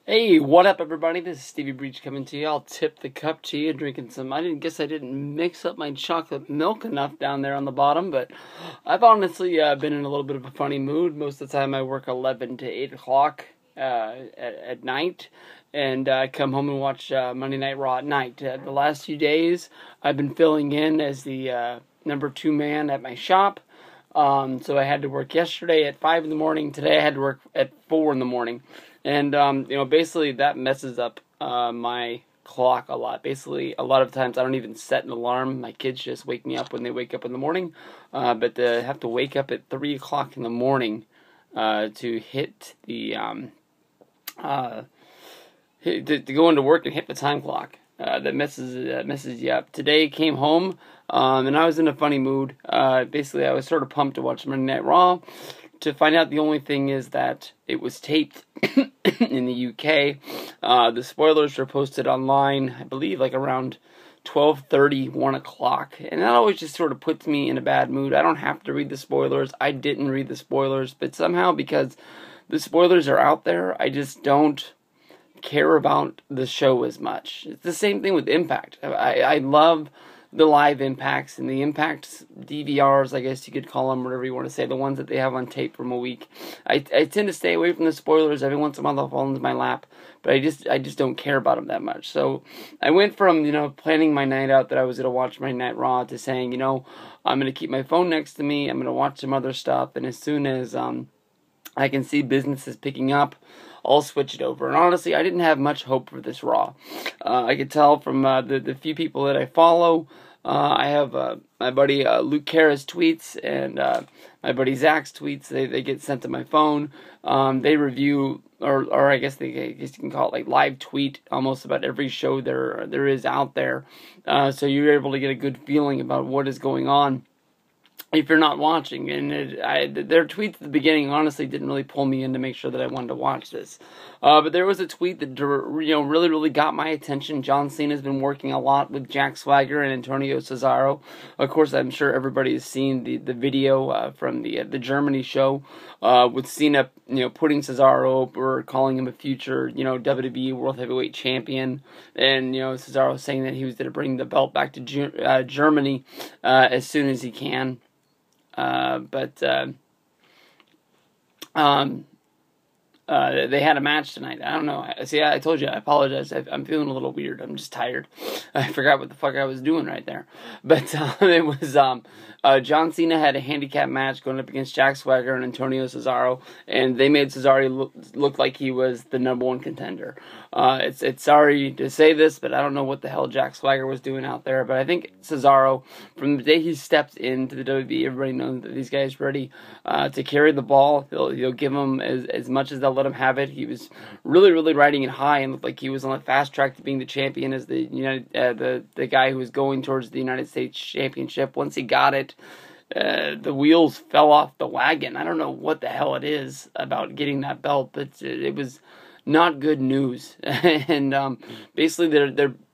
Hey, what up, everybody? This is Stevie Breach coming to you. I'll tip the cup to you, drinking some. I didn't mix up my chocolate milk enough down there on the bottom, but I've honestly been in a little bit of a funny mood. Most of the time, I work 11 to 8 o'clock at night, and I come home and watch Monday Night Raw at night. The last few days, I've been filling in as the number 2 man at my shop. So I had to work yesterday at 5 in the morning. Today I had to work at 4 in the morning. And, basically that messes up my clock a lot. Basically, a lot of times I don't even set an alarm. My kids just wake me up when they wake up in the morning. But to have to wake up at 3 o'clock in the morning to hit the, to go into work and hit the time clock. That messes you up. Today came home, and I was in a funny mood. Basically, I was sort of pumped to watch Monday Night Raw, to find out the only thing is that it was taped in the UK. The spoilers were posted online, I believe, like around 12:30, 1 o'clock. And that always just sort of puts me in a bad mood. I don't have to read the spoilers. I didn't read the spoilers, but somehow, because the spoilers are out there, I just don't care about the show as much. It's the same thing with Impact. I love the live Impacts and the Impact DVRs, I guess you could call them, whatever you want to say, the ones that they have on tape from a week. I tend to stay away from the spoilers. Every once in a while they'll fall into my lap, but I just don't care about them that much. So I went from, planning my night out that I was going to watch my Night Raw to saying, I'm going to keep my phone next to me, I'm going to watch some other stuff, and as soon as I can see businesses picking up, I'll switch it over. And honestly, I didn't have much hope for this Raw. I could tell from the few people that I follow. I have my buddy Luke Cara's tweets and my buddy Zach's tweets. They get sent to my phone. They review, or I guess you can call it like live tweet almost about every show there is out there. So you're able to get a good feeling about what is going on if you're not watching. And their tweets at the beginning honestly didn't really pull me in to make sure that I wanted to watch this. But there was a tweet that really got my attention. John Cena's been working a lot with Jack Swagger and Antonio Cesaro. Of course, I'm sure everybody has seen the video from the Germany show with Cena putting Cesaro over, calling him a future WWE World Heavyweight Champion, and Cesaro saying that he was going to bring the belt back to Germany as soon as he can. They had a match tonight. I don't know. See, I told you, I apologize. I'm feeling a little weird. I'm just tired. I forgot what the fuck I was doing right there. But it was John Cena had a handicap match going up against Jack Swagger and Antonio Cesaro, and they made Cesaro look like he was the #1 contender. It's sorry to say this, but I don't know what the hell Jack Swagger was doing out there. But I think Cesaro, from the day he stepped into the WWE, everybody knows that these guys ready to carry the ball. He'll give them as much as they'll let him have it. He was really riding it high and looked like he was on the fast track to being the champion as the the guy who was going towards the United States Championship. Once he got it, the wheels fell off the wagon. I don't know what the hell it is about getting that belt, but it was not good news. And basically,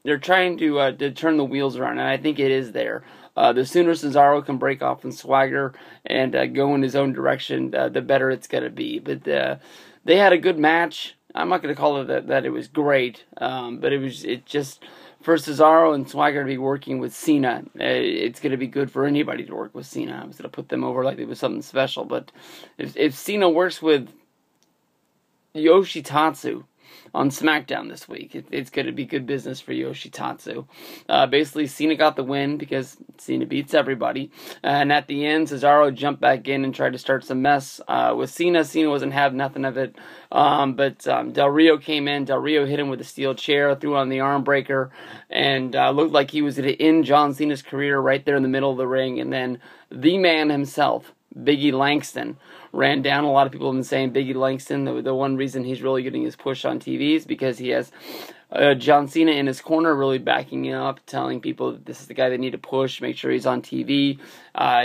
they're trying to turn the wheels around, and I think it is there. The sooner Cesaro can break off from Swagger and go in his own direction, the better it's going to be. But they had a good match. I'm not going to call it that it was great, but it just, for Cesaro and Swagger to be working with Cena, it's going to be good for anybody to work with Cena. I was going to put them over like it was something special, but if Cena works with Yoshitatsu on SmackDown this week, it's going to be good business for Yoshitatsu. Basically, Cena got the win because Cena beats everybody. And at the end, Cesaro jumped back in and tried to start some mess with Cena. Cena wasn't having nothing of it. But Del Rio came in. Del Rio hit him with a steel chair, threw on the arm breaker, and looked like he was going to end John Cena's career right there in the middle of the ring. And then the man himself, Biggie Langston, ran down. A lot of people have been saying Biggie Langston, the one reason he's really getting his push on TV is because he has John Cena in his corner really backing him up, telling people that this is the guy they need to push, make sure he's on TV,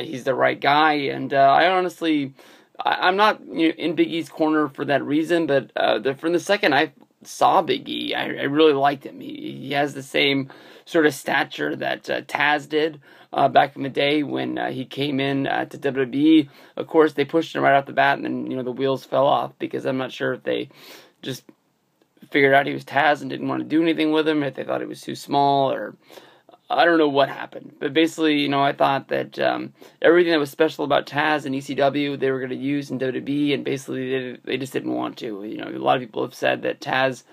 he's the right guy. And I'm not in Big E's corner for that reason, but from the second I saw Big E, I really liked him. He has the same sort of stature that Taz did back in the day when he came in to WWE. Of course, they pushed him right off the bat, and then the wheels fell off because I'm not sure if they just figured out he was Taz and didn't want to do anything with him, if they thought he was too small, or I don't know what happened. But basically, you know, I thought that everything that was special about Taz and ECW, they were going to use in WWE, and basically they just didn't want to. You know, a lot of people have said that Taz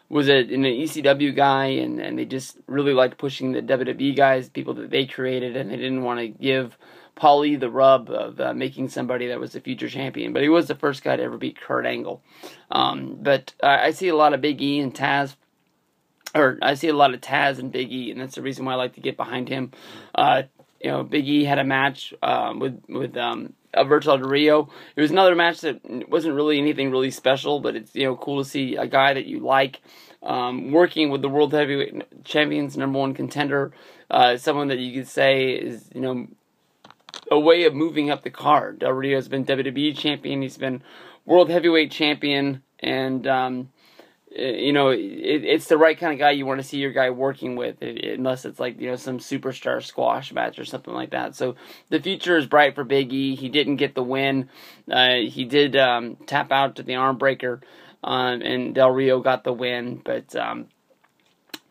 was an ECW guy, and they just really liked pushing the WWE guys, people that they created, and they didn't want to give Paulie the rub of making somebody that was a future champion. But he was the first guy to ever beat Kurt Angle. But I see a lot of Big E and Taz, or I see a lot of Taz and Big E, and that's the reason why I like to get behind him. You know, Big E had a match with Alberto Del Rio. It was another match that wasn't really anything really special, but it's, you know, cool to see a guy that you like working with the World Heavyweight Champion's #1 contender, someone that you could say is, you know, a way of moving up the card. Del Rio's been WWE champion, he's been World Heavyweight champion, and you know, it's the right kind of guy you want to see your guy working with, unless it's like, you know, some superstar squash match or something like that. So the future is bright for Big E. He didn't get the win. He did tap out to the arm breaker, and Del Rio got the win. But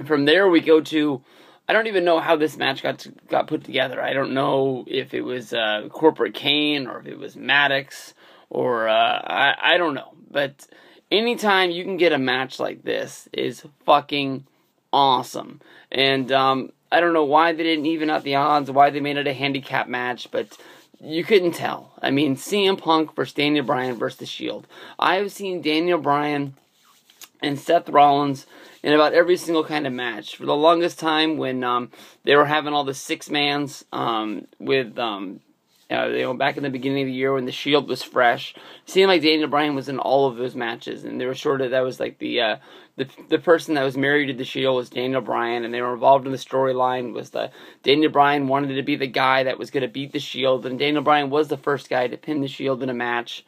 from there we go to, I don't even know how this match got put together. I don't know if it was Corporate Kane or if it was Maddox, or I don't know. But anytime you can get a match like this is fucking awesome. And I don't know why they didn't even out the odds, why they made it a handicap match, but you couldn't tell. I mean, CM Punk versus Daniel Bryan versus The Shield. I have seen Daniel Bryan and Seth Rollins in about every single kind of match. For the longest time, when they were having all the six-mans with you know, back in the beginning of the year when the Shield was fresh, it seemed like Daniel Bryan was in all of those matches, and they were sort of, that was like the person that was married to the Shield was Daniel Bryan, and they were involved in the storyline. Was the Daniel Bryan wanted to be the guy that was going to beat the Shield, and Daniel Bryan was the first guy to pin the Shield in a match.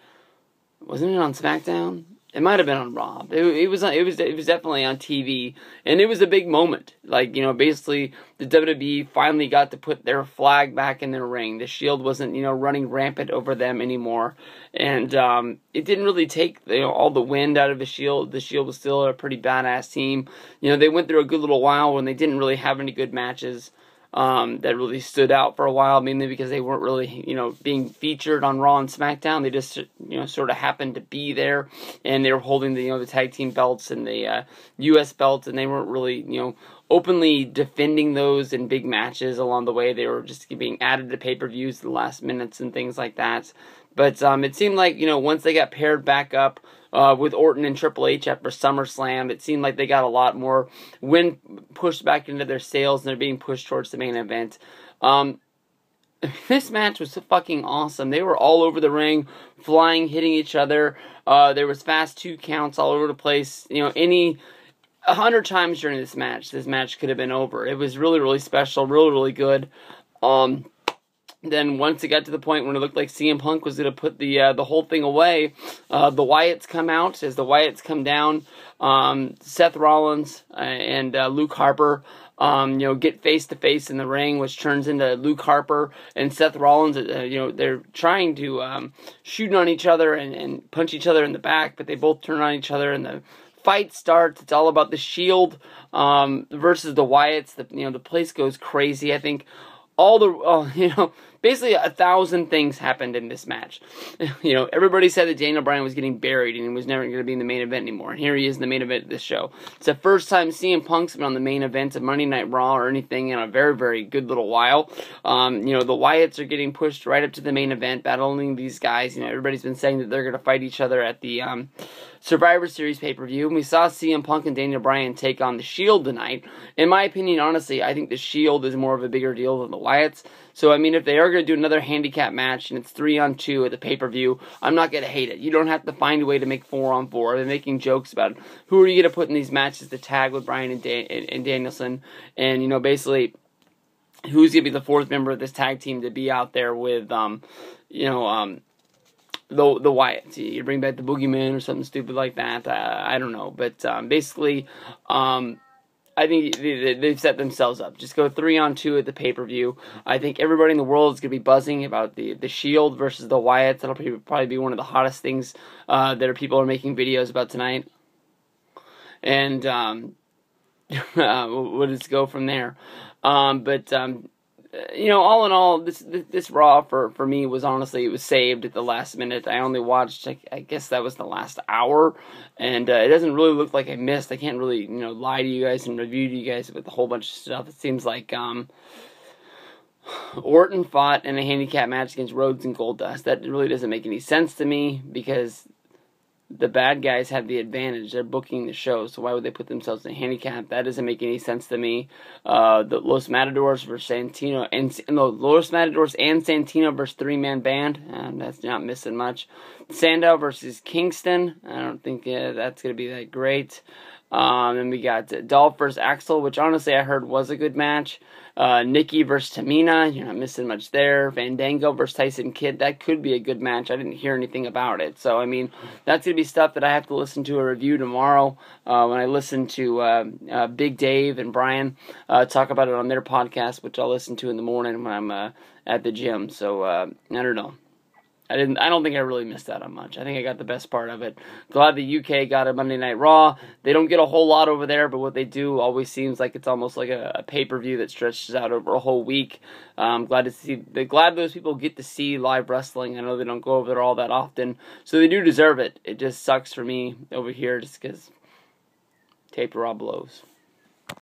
Wasn't it on SmackDown? It might have been on Raw. It was definitely on TV, and it was a big moment. Like, you know, basically the WWE finally got to put their flag back in their ring. The Shield wasn't, you know, running rampant over them anymore, and it didn't really take, you know, all the wind out of the Shield. The Shield was still a pretty badass team. You know, they went through a good little while when they didn't really have any good matches that really stood out for a while, mainly because they weren't really, you know, being featured on Raw and SmackDown. They just, you know, sort of happened to be there, and they were holding the, you know, the tag team belts and the U.S. belts, and they weren't really, you know, openly defending those in big matches along the way. They were just being added to pay-per-views in the last minutes and things like that. But it seemed like, you know, once they got paired back up with Orton and Triple H after SummerSlam, it seemed like they got a lot more wind pushed back into their sails, and they're being pushed towards the main event. This match was so fucking awesome. They were all over the ring, flying, hitting each other. There was fast 2 counts all over the place. You know, 100 times during this match could have been over. It was really, really special, really, really good. Then once it got to the point when it looked like CM Punk was going to put the whole thing away, the Wyatts come out. As the Wyatts come down, Seth Rollins and Luke Harper, you know, get face to face in the ring, which turns into Luke Harper and Seth Rollins. You know, they're trying to shoot on each other and punch each other in the back, but they both turn on each other, and the fight starts. It's all about the Shield versus the Wyatts. You know, the place goes crazy. I think all the you know, basically 1,000 things happened in this match. You know, everybody said that Daniel Bryan was getting buried and he was never going to be in the main event anymore. And here he is in the main event of this show. It's the first time CM Punk's been on the main event of Monday Night Raw or anything in a very, very good little while. You know, the Wyatts are getting pushed right up to the main event, battling these guys. You know, everybody's been saying that they're going to fight each other at the Survivor Series pay-per-view. And we saw CM Punk and Daniel Bryan take on the Shield tonight. In my opinion, honestly, I think the Shield is more of a bigger deal than the Wyatts. So, I mean, if they are going to do another handicap match and it's 3-on-2 at the pay-per-view, I'm not going to hate it. You don't have to find a way to make 4-on-4. They're making jokes about who are you going to put in these matches to tag with Bryan and Danielson. And, you know, basically, who's going to be the 4th member of this tag team to be out there with, you know, the Wyatts. You bring back the Boogeyman or something stupid like that. I don't know. But basically, I think they've set themselves up. Just go 3-on-2 at the pay-per-view. I think everybody in the world is going to be buzzing about the Shield versus the Wyatts. That'll probably be one of the hottest things that people are making videos about tonight. and we'll just go from there. But all in all, this Raw for me was honestly, it was saved at the last minute. I only watched, I guess that was the last hour, and it doesn't really look like I missed. I can't really lie to you guys and review to you guys with a whole bunch of stuff. It seems like Orton fought in a handicap match against Rhodes and Goldust. That really doesn't make any sense to me because the bad guys have the advantage. They're booking the show, so why would they put themselves in a handicap? That doesn't make any sense to me. The Los Matadors versus Santino, and Los Matadors and Santino versus three-man band, and that's not missing much. Sandow versus Kingston. I don't think that's going to be that great. And we got Dolph versus Axel, which honestly I heard was a good match. Nikki versus Tamina, you're not missing much there. Fandango versus Tyson Kidd, that could be a good match. I didn't hear anything about it. So, I mean, that's going to be stuff that I have to listen to a review tomorrow when I listen to Big Dave and Bryan talk about it on their podcast, which I'll listen to in the morning when I'm at the gym. So, I don't know. I don't think I really missed out on much. I think I got the best part of it. Glad the UK got a Monday Night Raw. They don't get a whole lot over there, but what they do always seems like it's almost like a pay-per-view that stretches out over a whole week. Glad those people get to see live wrestling. I know they don't go over there all that often, so they do deserve it. It just sucks for me over here just because Tape Raw blows.